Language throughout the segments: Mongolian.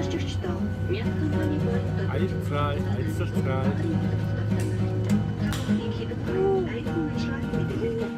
Сонсогчдоо мянган тонны болдог Аял фрай, аялал фрай. айдын уучраад мэдээлэл.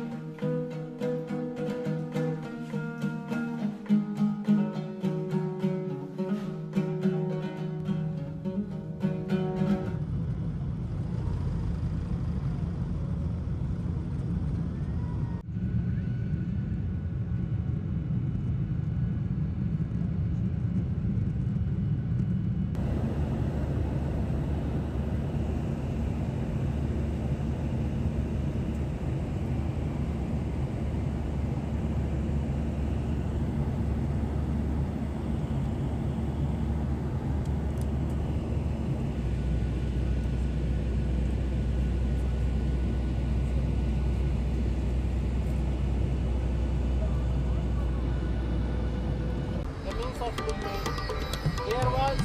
There was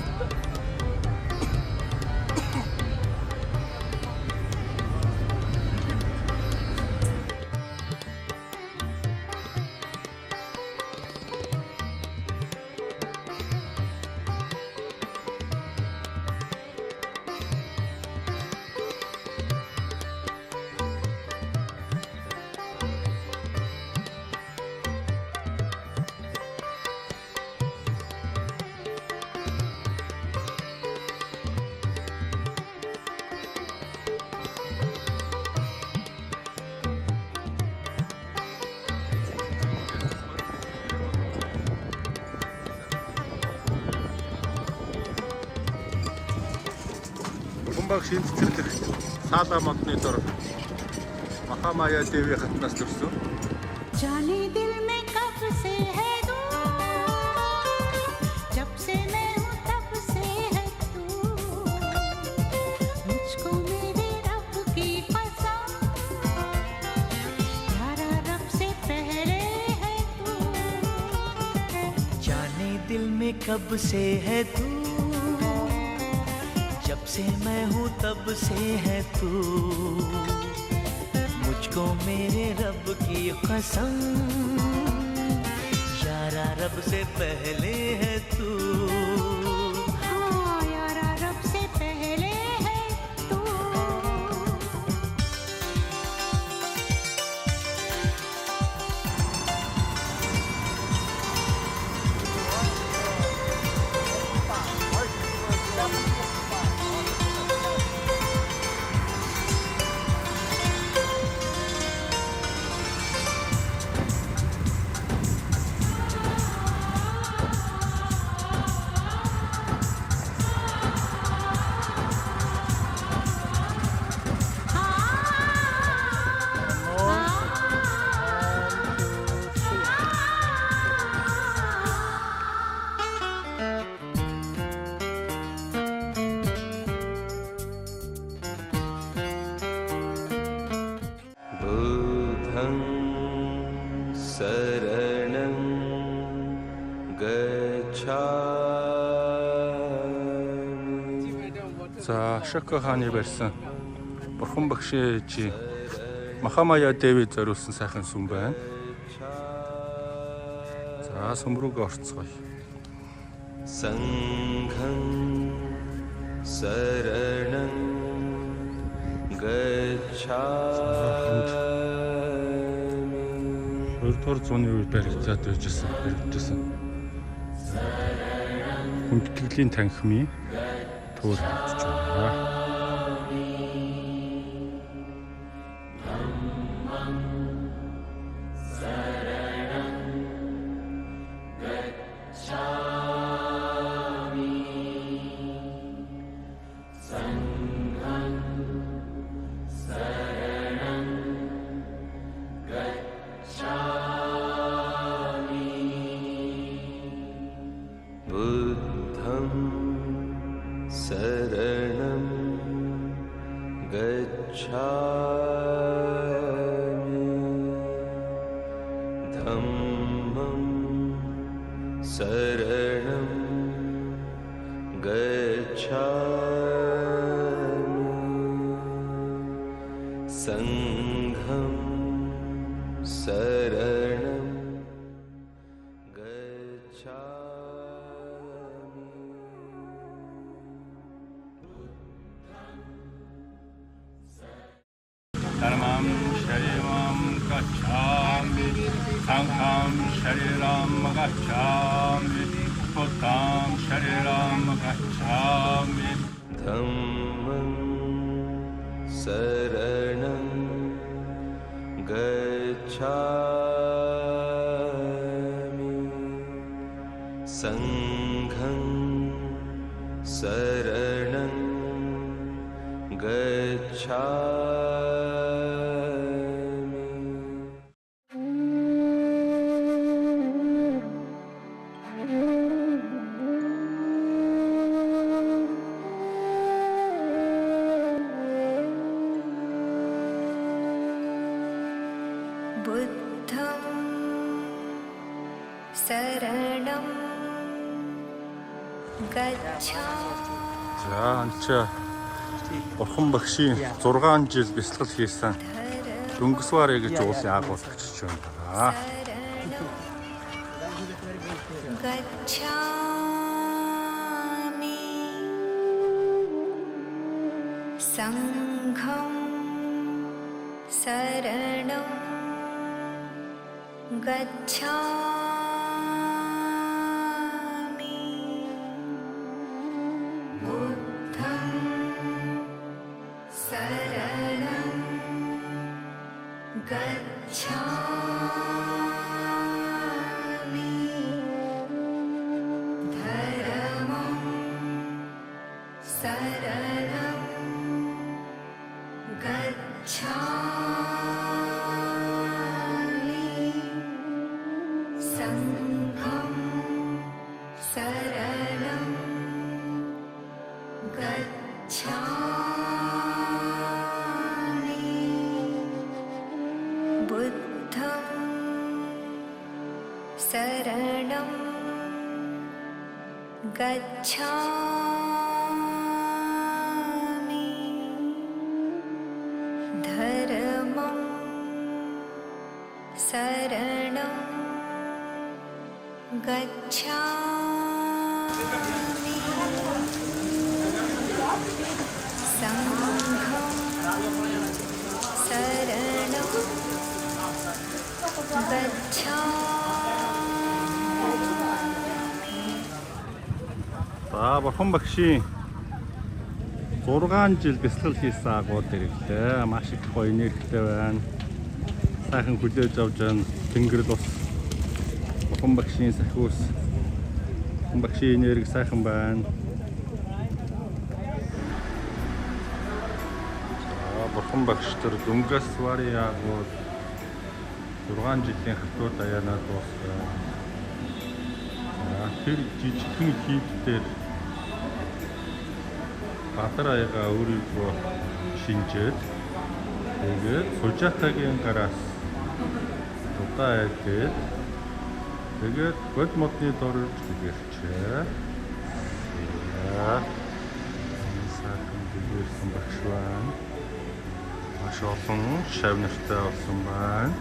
Бурхан баг шинэ цэцэрлэг Саала модны дор Махамая Деви хатнаас төрсөн. जाने दिल में कब से है तू जब से मैं हूँ तब से है तू मुझको मेरे रब की कसम यारा रब से पहले है तू जाने दिल में कब से है तू जब से मैं हूँ तब से है तू मुझको मेरे रब की कसम यारा रब से पहले है तू हाँ यारा रब से पहले है तू बुद्धं शरणं गच्छामि. За, Шоко хааны барьсан Бурхан багшийн чи Махамая Деви зориулсан сайхан сүм байна. За, сүм рүүгээ орцгоё. Sangham शरणं गच्छामि. Өөрөөр зууны үед баригдаад баригдсан. Хүндэтгэлийн танхимын төр авчиж байна. बुद्धं शरणं गच्छामि. धम्मं शरणं गच्छामि. संघं शरणं गच्छामि. Sangham Shariram Gacchami Buddham Shariram Gacchami Dhammam Saranam Gacchami Sangham Saranam Gacchami बुद्धं शरणं गच्छामि. За анча Бурхан багшийн 6 жил бясалгал хийсэн Дөнгөсварэ гэж уулын агуулгач ч юм байна. गच्छामि संघं शरणं गच्छामि बुद्धं शरणं गच्छामि धर्मं शरणं गच्छामि संघं शरणं गच्छामि बुद्धं शरणं गच्छामि धर्मं शरणं गच्छामि संघं शरणं गच्छामि. За Бурхан багшийн 6 жил бясалгал хийсэн агууд ирэглээ. Маш их гоё энергитэй байна. Сайхан хүлээж авч байна. Тэнгэрэл бас Бурхан багшийн сахиус. Бурхан багшийн энерги сайхан байна. За Бурхан багш төр Дөнгөсварэ агууд 6 жилийн хатуу даяанаа дууссан. Тэр жижигхэн хийдээр Баатар аяга өөрийгөө шинжээд тэгээд Сужатагийн гараас удаа айдээд тэгээд гол модны дорж гэрчээ. Сайхан дээрсэн багш байна. Маш олон шав нартай болсон байна.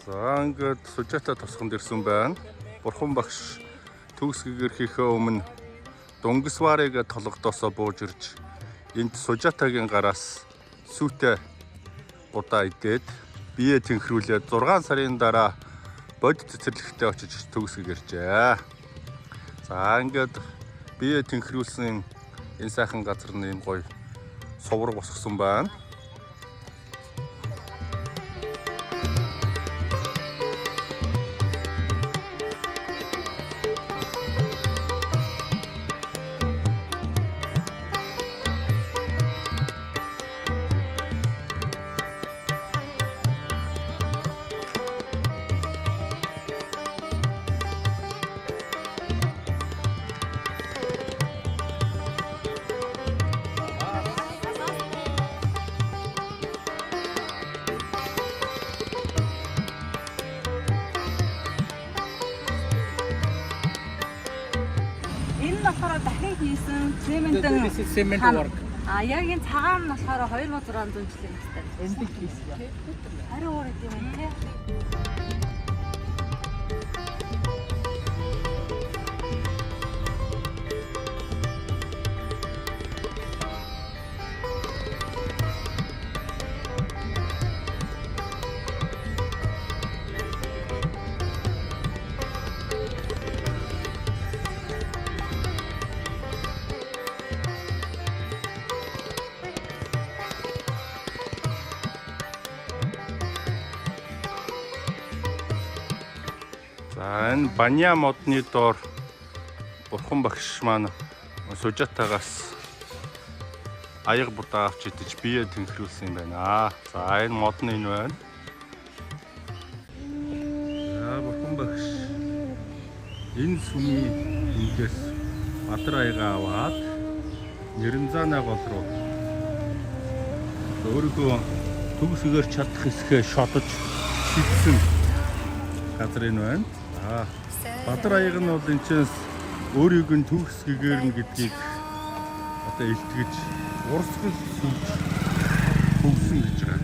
За ингээд Сужата тосгонд ирсэн байна. Бурхан багш төгсгийгэр хийхээ өмнө Дөнгөсварыг толгодоосоо бууж ирж энд Сужатагийн гараас сүйтэй удаа идээд бие тэнхрүүлээд 6 сарын дараа бодит цэцэрлэгтээ очиж төгсгийгэрчээ. За ингээд бие тэнхрүүлсэн энэ сайхан газар нь юм гоё сувраг босгосон байна. болохоор дахин хийсэн цементэн. This is cement work. Яг энэ цагаан нь болохоор 2600 жилийн настай. Эндик хийсэн. Харин өөр юм байна тий. За энэ Банья модны доор бурхан багш маань Сужатагаас аяг будаа авч идэж бие тэнхрүүлсэн юм байна. За энэ модны энэ байна. За бурхан багш энэ сүмийн эндээс Бадар аяга аваад Нэрнзаана гол руу өөрийнхөө төгсгөр чадах хэсгээ шодож шидсэн газар энэ байна. Бадар аяга нь бол энэчээс өөрийг нь төгс гэгэрнэ гэдгийг одоо илтгэж урсгал сүлж хөгсөн гэж байгаа.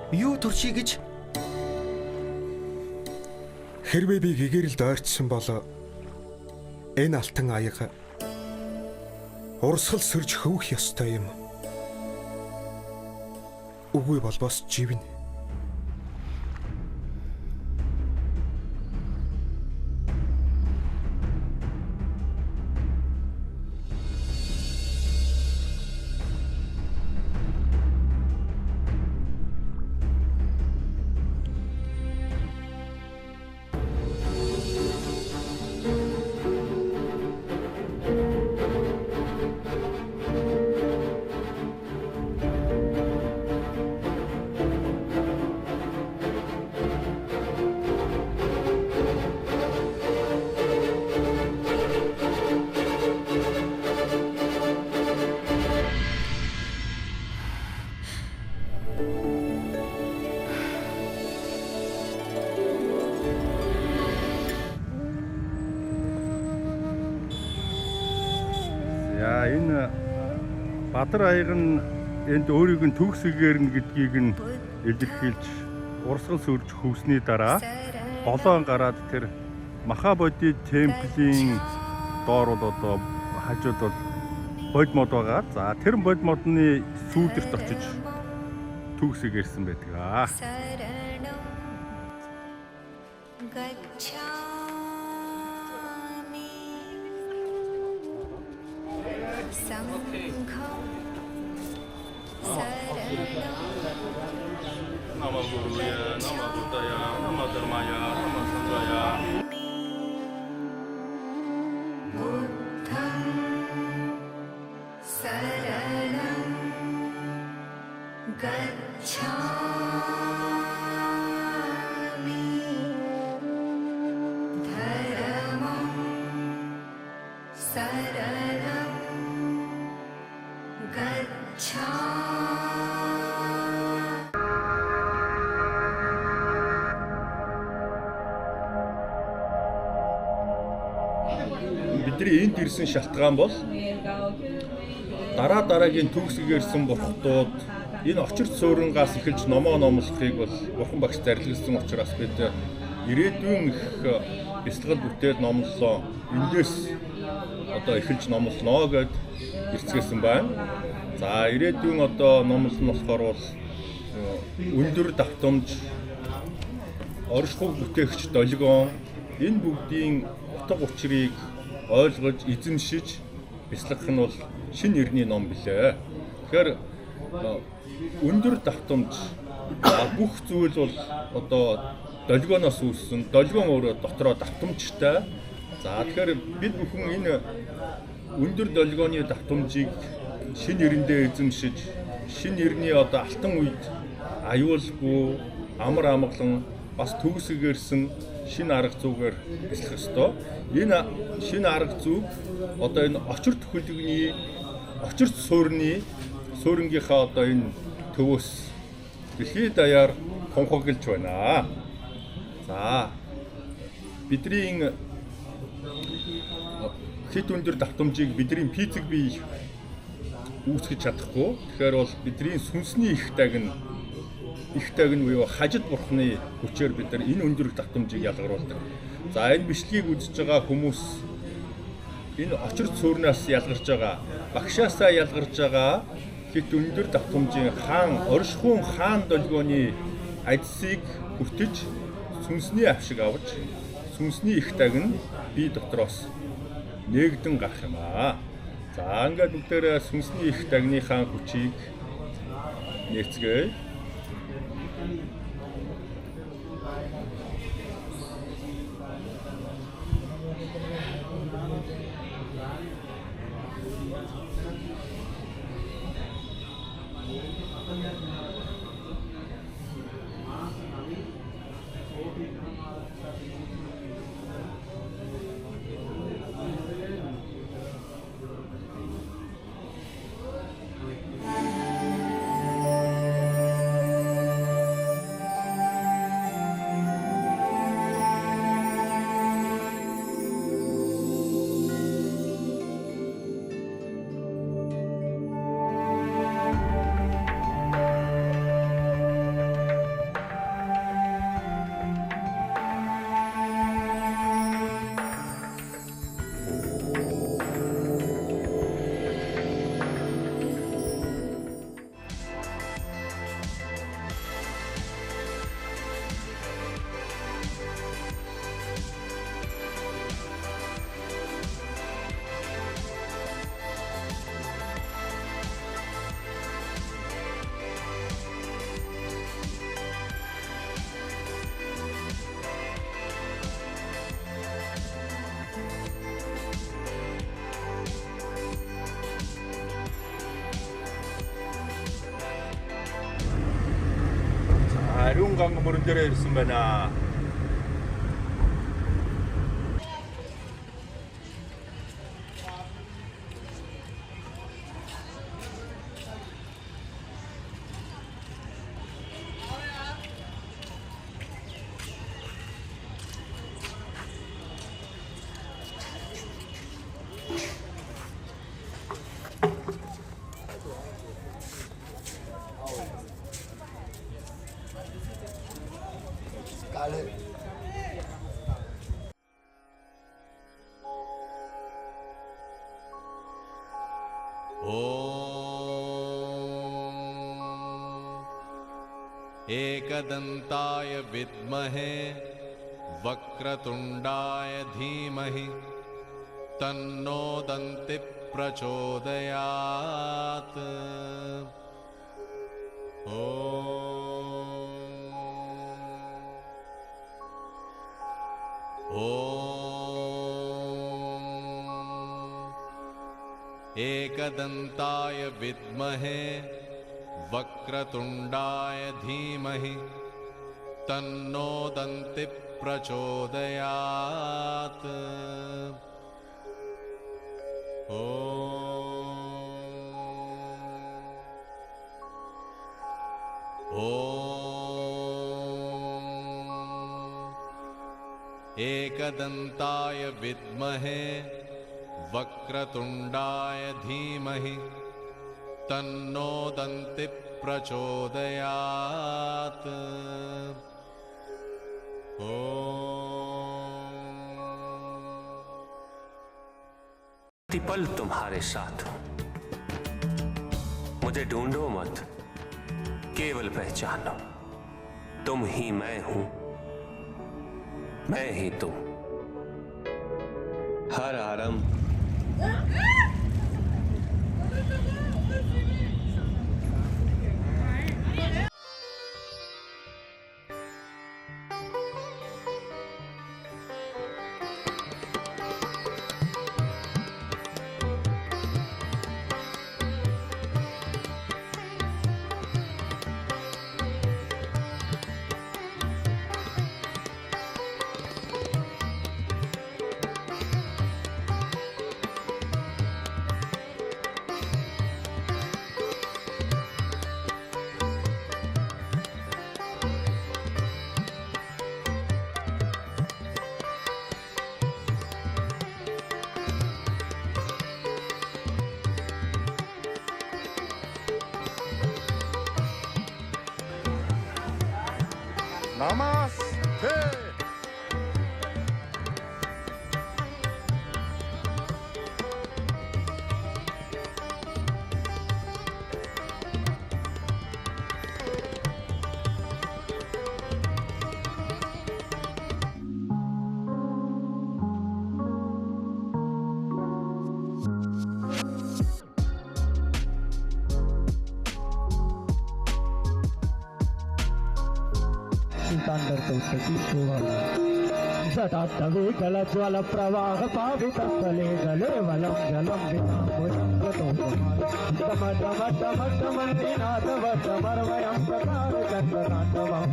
Юу төрчий гэж хэрвээ би гэгэрэлд ойртсон бол энэ алтан аяга урсгал сөрж хөвөх ёстой юм. Үгүй бол бас живнэ. За энэ Бадар аяга нь энд өөрийг нь төгс гэгэрнэ гэдгийг нь илэрхийлж урсгал сөрж хөвсний дараа голоон гараад тэр Махабодhi темплийн доор бол одоо хажууд бол бод мод байгаа. За тэр бод модны сүүдэрт очиж төгс гэгэрсэн байдаг. Nama Guruya, Nama Buddhaya, Nama Dharmaya, Nama Sanghaya. Saranam gacchami dharamam saranam gacchami. Бидний энд ирсэн шалтгаан бол дараагийн төгс гэгэрсэн бурхтууд энэ очирт суурангаас эхэлж номоо номлохыг бол бурхан багш зарилгасан учраас бид ирээдүйн их бяцлал бүтээл номлолоо эндээс одоо эхэлж номлоно гэд ирцгээсэн байна. За ирээдүйн одоо номлол нь болохоор бол өндөр давтамж, оршихуй бүтээгч долгион энэ бүгдийн утга учирыг ойлгож эзэмшиж бяцлах нь бол шинэ эртний ном билээ. Тэгэхээр өндөр давтамж бүх зүйл бол одоо долгионоос үүссэн. Долгион өөрөө дотроо давтамжтай. За тэгэхээр бид бүхэн энэ өндөр долгионы давтамжийг шинэ эрэндээ эзэмшиж шинэ эртний одоо алтан үед аюулгүй амар амгалан бас төгс гэгэрсэн шинэ арга зүйгээр бяцлах ёстой. Энэ шинэ арга зүй одоо энэ очирт хөлөгний очирт суурьнгийнхаа одоо энэ төвөөс дэлхийд даяар тунхаглаж байна. За бидний хэд өндөр давтамжийг бидний физик бие үүсгэж чадахгүй. Тэгэхээр бол бидний сүнсний их таг нь буюу хажид бурхны хүчээр бид нар энэ өндөр давтамжийг ялгаруулдаг. За энэ бичлэгийг үзэж байгаа хүмүүс энэ очир цөөрнөөс ялгарч байгаа, багшаасаа ялгарч байгаа хэд өндөр давтамжийн хаан, оршихуун хаан долгионы ажсыг хүртэж сүнсний авшиг авч сүнсний их таг нь бие дотроос нээгдэн гарах юм аа. За ингээд бүгдээрээ сүнсний их тагныхаа хүчийг нээцгээе. 아룡 강가 모른 데에 있으면아. एकदन्ताय विद्महे वक्रतुण्डाय धीमहि तन्नो दन्ति प्रचोदयात्। एकदन्ताय विद्महे वक्रतुण्डाय धीमहि तन्नो दन्ति प्रचोदयात्। एकदन्ताय विद्महे वक्रतुण्डाय धीमहि तन्नो दन्ति प्रचोदयात्। प्रतिपल तुम्हारे साथ हूं, मुझे ढूंढो मत, केवल पहचानो तुम ही मैं हूं, मैं ही तुम। हर आरंभ Намасте. जल प्रवाह पावित स्थले जले वलम जलम समर्वयं प्रकार चक्रनाटवं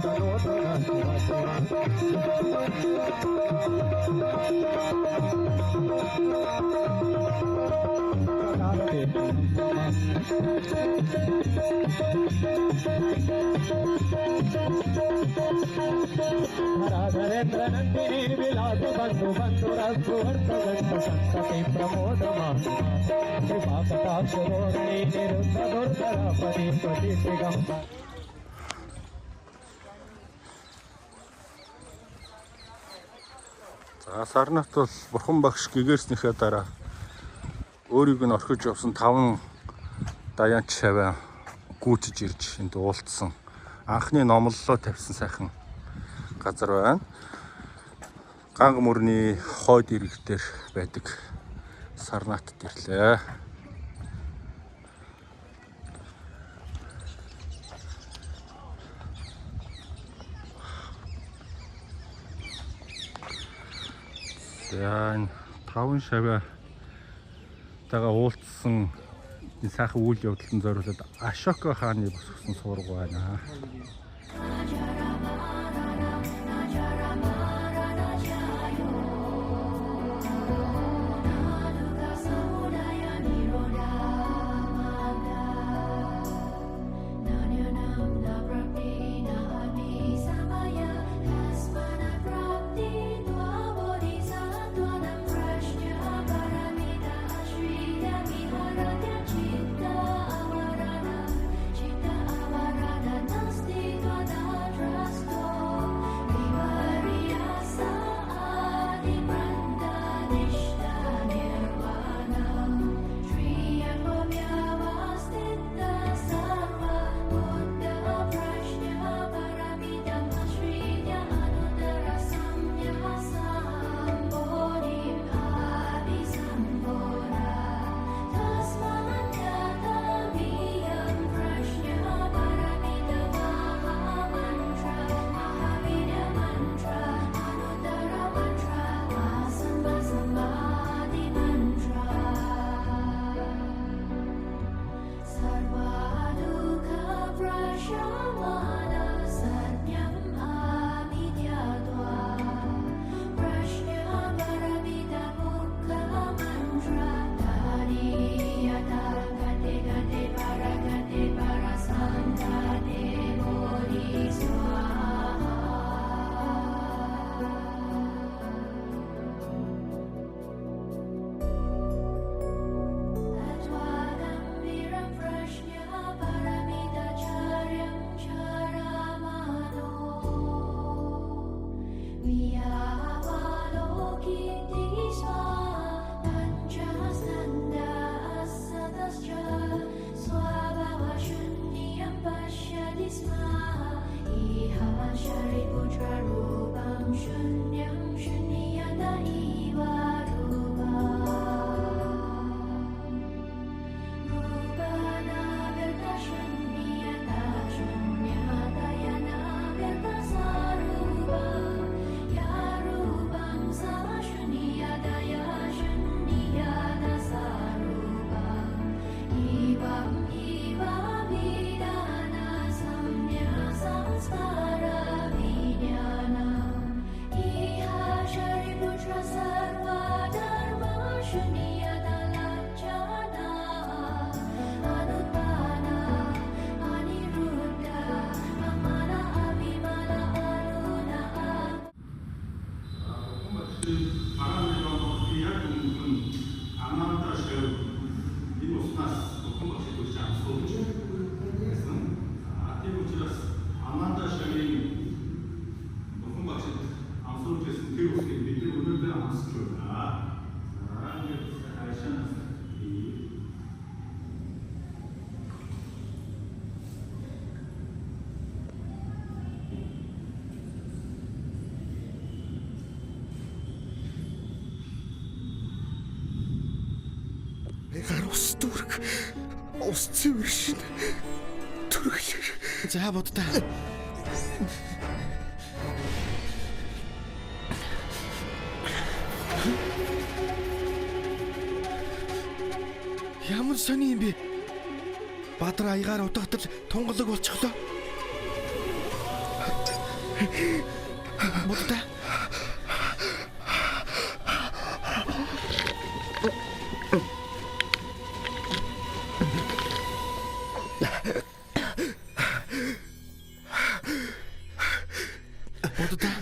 धरेन्द्र नंदिनी विलास बंधु बंधु रघुवर्त गंध संतति प्रमोद महाकटाक्षरोणी निरुद्ध दुर्धर पति पति दिगंबर За Сарнат бол бурхан багш гэгэрснийхээ дараа өөрийг нь орхиж явсан 5 даяанч шаваа гүйцэж ирж энд уулзсан. Анхны номлолоо тавьсан сайхан газар байна. Ганга мөрний хойд ирэг дээр байдаг Сарнатд ирлээ. За 5 шаваа тагаа уулзсан энэ сайхан үйл явдлын зориулаад Ашока хааны босгосон суурга байна. ус цэвэр шин төрөглөө. За боддоо. Ямар сони юм бэ? Бадар аягаар удагдал тунгалаг болчихлоо. Боддоо. Боддоо.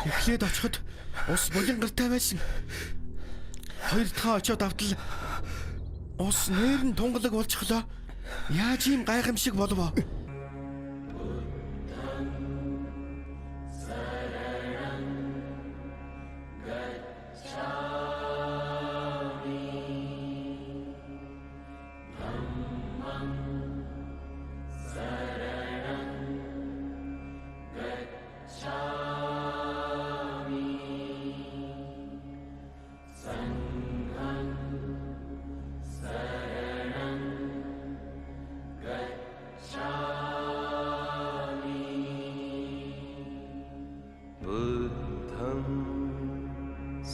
Эхлээд очиход ус болин гартай байсан. Хоёр дахь очиод автал ус нээр нь тунгалаг болчихлоо. Яаж ийм гайхамшиг болов?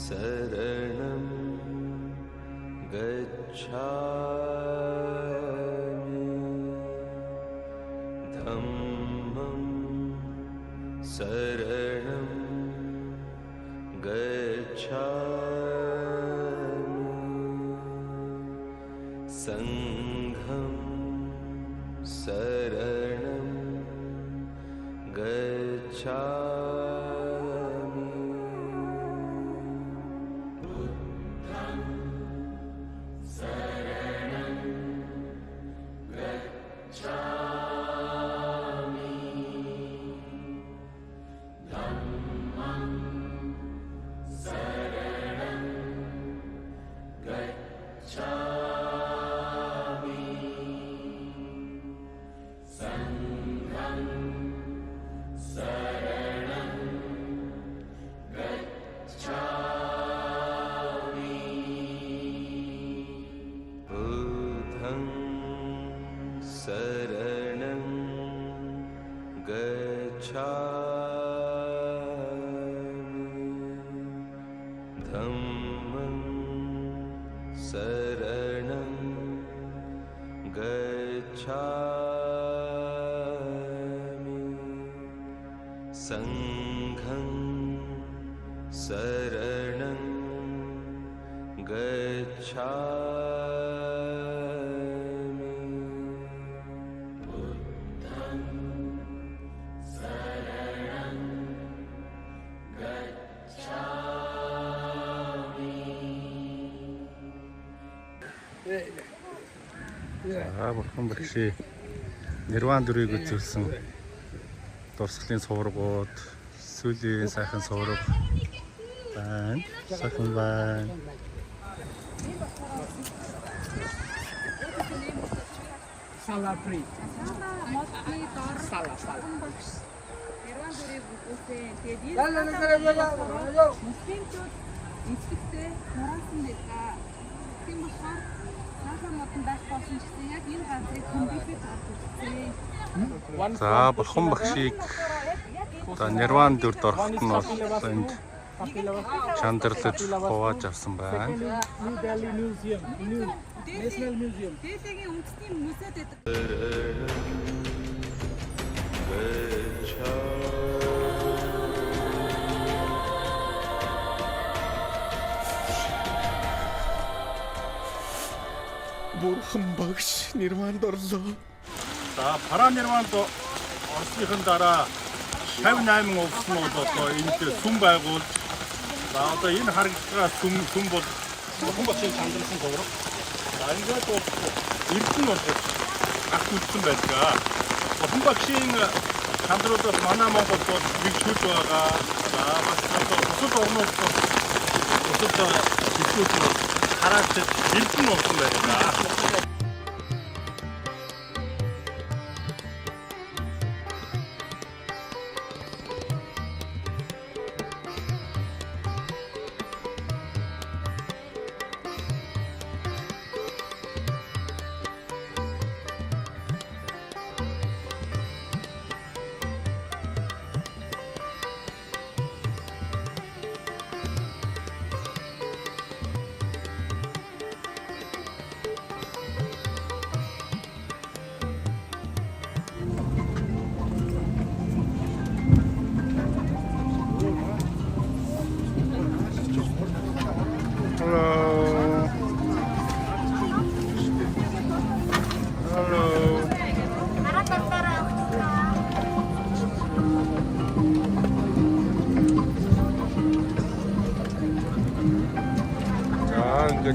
शरणं गच्छामि धम्मं शरणं गच्छामि संघं शरणं गच्छामि शरणं गच्छामि धम्मं शरणं गच्छामि संघं शरणं गच्छामि Бурхан багши Нирван дүрийг үзүүлсэн дурсгалын суургууд, сүлийн сайхан суурга байна. Сайхан байна. Салапри. Сала. Нирван дүрийг үзүүлсэн. Тэгээд муслимчууд эцэгтэй нураасан байлаа. Тийм болохоор наасан модон байх болсон ч гэсэн яг энэ газрыг комбифит гарч үзсэн. За бурхан багшийг одоо Нирван дүрд орохт нь бол энд чандарлаж хувааж авсан байна. New Delhi Museum, New National Museum. Дэлхийн үндэсний музейд байдаг. Бурхан багш Нирванд орлоо. За паранирванд орсныхын дараа 58 улснууд одоо энд сүм байгуулж за одоо энэ харагдгаа сүм бол бурхан багшийн чандралсан зураг. За ингээд бол эрдэнэ бол агт үлдсэн байдаг. Бурхан багшийн чандруудаас манай Монгол бол нэг шүд байгаа. За бас одоо бусад орнууд бусад хэсгүүд нь хараач эрдэнэ болсон байдаг.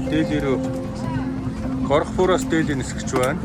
Тэгээд дээлэрөө Горхпураас дээлийн нисгч байна.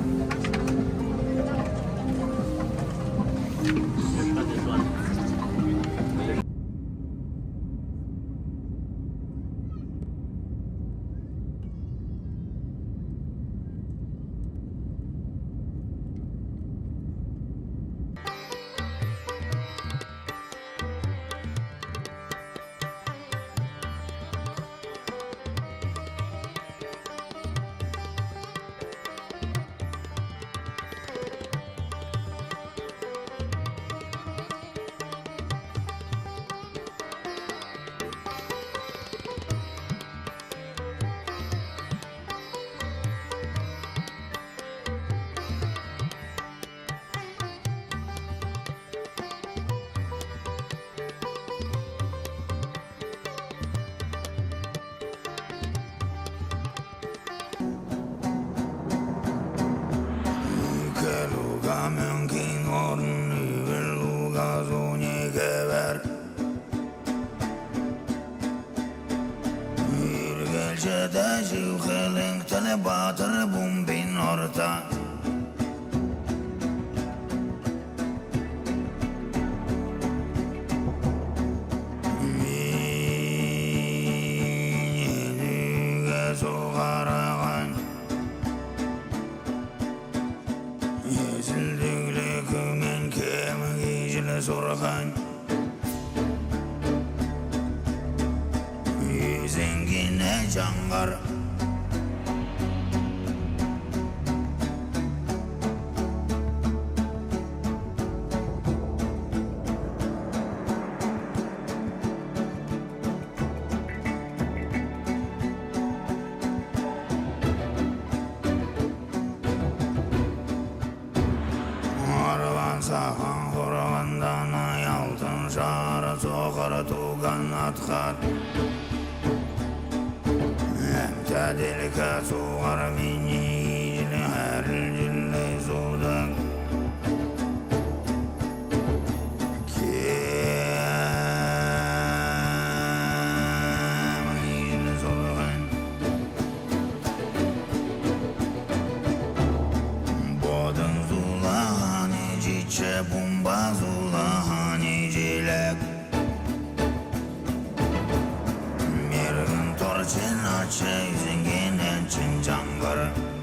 Chasing in and changing